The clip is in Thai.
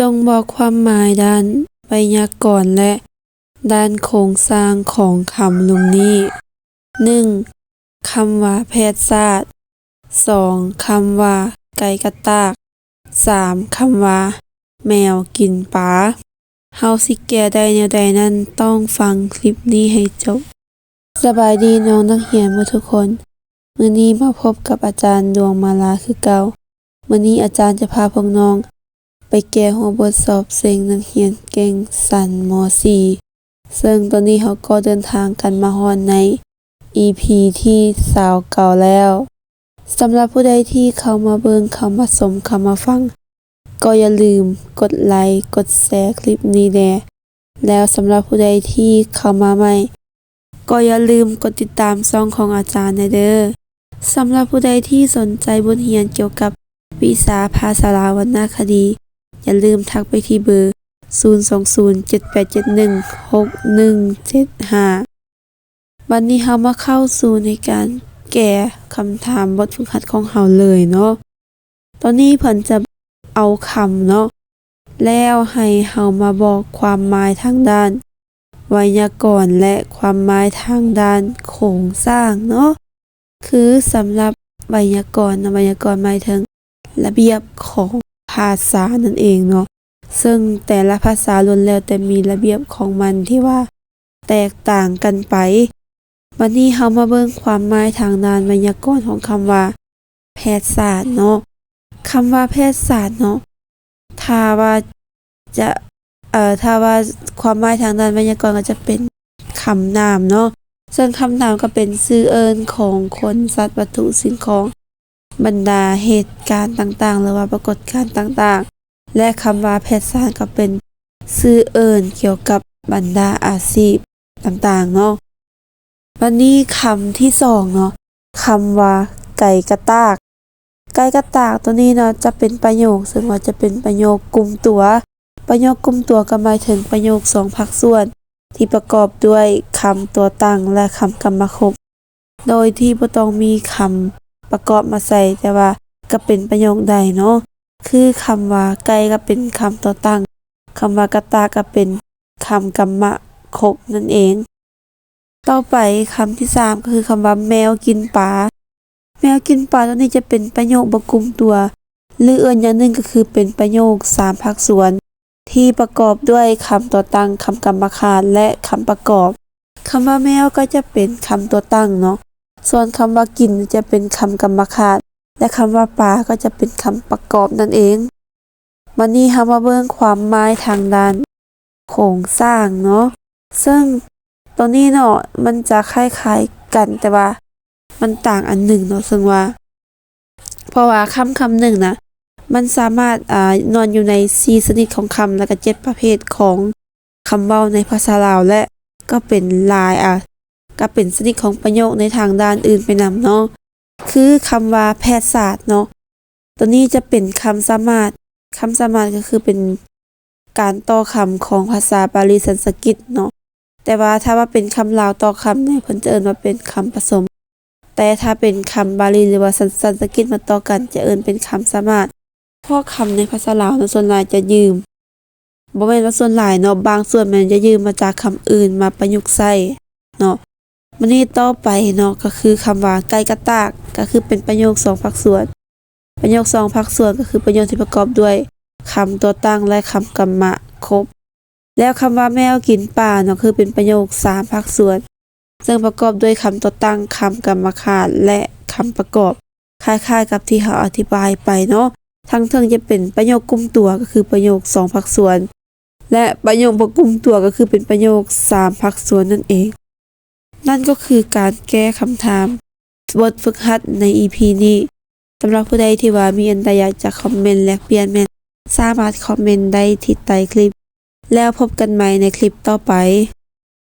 จงบอกความหมายด้านไวยากรณ์และด้านโครงสร้างของคำลุมนี้ 1. คำว่าแพทย์ศาสตร์ 2. คำว่าไก่กระตาก 3. คำว่าแมวกินปลาเฮาสิแก้ได้แนวใดนั้นต้องฟังคลิปนี้ให้จบสบายดีน้องนักเรียนทุกคนมื้อนี้มาพบกับอาจารย์ดวงมาลาคือเก่ามื้อนี้อาจารย์จะพาพวกน้องไปแก้หัวบทสอบเซ็งนักเรียนเก่งชั้นม. 4ซึ่งตอนนี้เขาก็เดินทางกันมาฮอดใน EP ที่29แล้วสำหรับผู้ใดที่เข้ามาเบิ่งเข้ามาชมเข้ามาฟังก็อย่าลืมกดไลค์กดแชร์คลิปนี้แด่แล้วสำหรับผู้ใดที่เข้ามาใหม่ก็อย่าลืมกดติดตามช่องของอาจารย์เด้อสำหรับผู้ใดที่สนใจบทเรียนเกี่ยวกับวิชาภาษาลาววรรณคดีอย่าลืมทักไปที่เบอร์02078716175วันนี้เฮามาเข้าสู่ในการแก้คำถามบทฝึกหัดของเฮาเลยเนาะตอนนี้เพิ่นจะเอาคำเนาะแล้วให้เฮามาบอกความหมายทางด้านไวยากรณ์และความหมายทางด้านโครงสร้างเนาะคือสำหรับไวยากรณ์หมายถึงระเบียบของภาษานั่นเองเนาะซึ่งแต่ละภาษาล้วนแล้วแต่มีระเบียบของมันที่ว่าแตกต่างกันไปวันนี้เฮามาเบิ่งความหมายทางด้านไวยากรณ์ของคำว่าแพทยศาสตร์เนาะคำว่าแพทยศาสตร์เนาะถ้าว่าความหมายทางด้านไวยากรณ์ก็จะเป็นคำนามเนาะซึ่งคำนามก็เป็นชื่อเอิ้นของคนสัตว์วัตถุสิ่งของบรรดาเหตุการณ์ต่างๆหรือว่าปรากฏการณ์ต่างๆและคำว่าแพทยศาสตร์ก็เป็นชื่อเอิ้นเกี่ยวกับบรรดาอาชีพต่างๆเนาะวันนี้คำที่2เนาะคำว่าไก่กระตากไก่กระตากตัวนี้เนาะจะเป็นประโยคซึ่งว่าจะเป็นประโยคกลุ่มตัวประโยคกลุ่มตัวก็หมายถึงประโยค2ภาคส่วนที่ประกอบด้วยคำตัวตั้งและคำกรรมคบโดยที่บ่ต้องมีคำประกอบมาใส่แต่ว่าก็เป็นประโยคใดเนาะคือคำว่าไก่ก็เป็นคำตัวตั้งคำว่ากระตากก็เป็นคำกรรมคบนั่นเองต่อไปคำที่3ก็คือคำว่าแมวกินปลาแมวกินปลาตัวนี้จะเป็นประโยคบ่กลุ่มตัวหรืออย่างหนึ่งก็คือเป็นประโยค3ภาคส่วนที่ประกอบด้วยคำตัวตั้งคำกรรมคารและคำประกอบคำว่าแมวก็จะเป็นคำตัวตั้งเนาะส่วนคำว่ากินจะเป็นคำกรรมคารและคำว่าปลาก็จะเป็นคำประกอบนั่นเองวันนี้เฮามาเบิ่งความหมายทางด้านโครงสร้างเนาะซึ่งตัวนี้เนาะมันจะคล้ายๆกันแต่ว่ามันต่างอันหนึ่งเนาะซึ่งว่าเพราะว่าคำหนึ่งนะมันสามารถนอนอยู่ใน4ชนิดของคำแล้วก็7ประเภทของคำเว้าในภาษาลาวและก็เป็นหลายก็เป็นชนิดของประโยคในทางด้านอื่นไปนำเนาะคือคำว่าแพทยศาสตร์เนาะตัวนี้จะเป็นคำสามารถก็คือเป็นการต่อคำของภาษาบาลีสันสกฤตเนาะแต่ว่าถ้าว่าเป็นคำลาวต่อคำเนี่ยเพิ่นจะเอิ้นว่าเป็นคำผสมแต่ถ้าเป็นคำบาลีหรือว่าสันสกฤตมาต่อกันจะเอิ้นเป็นคำสามารถเพราะคำในภาษาลาวส่วนหลายจะยืมบ่แม่นว่าส่วนหลายเนาะบางส่วนมันจะยืมมาจากคำอื่นมาประยุกต์ใช้เนาะมื้อนี้ต่อไปเนาะก็คือคำว่าไก่กระตากก็คือเป็นประโยค2ภาคส่วนประโยค2ภาคส่วนก็คือประโยคที่ประกอบด้วยคำตัวตั้งและคำกรรมคบแล้วคำว่าแมวกินปลาเนาะคือเป็นประโยค3ภาคส่วนซึ่งประกอบด้วยคำตัวตั้งคำกรรมคารและคำประกอบคล้ายๆกับที่เขาอธิบายไปเนาะทั้งเทิงจะเป็นประโยคกลุ่มตัวก็คือประโยค2ภาคส่วนและประโยคบ่กลุ่มตัวก็คือเป็นประโยค3ภาคส่วนนั่นเองนั่นก็คือการแก้คำถามบทฝึกหัดใน EP นี้สำหรับผู้ใดที่ว่ามีอันใดอยากจะคอมเมนต์แลกเปลี่ยนแม่นสามารถคอมเมนต์ได้ที่ใต้คลิปแล้วพบกันใหม่ในคลิปต่อไป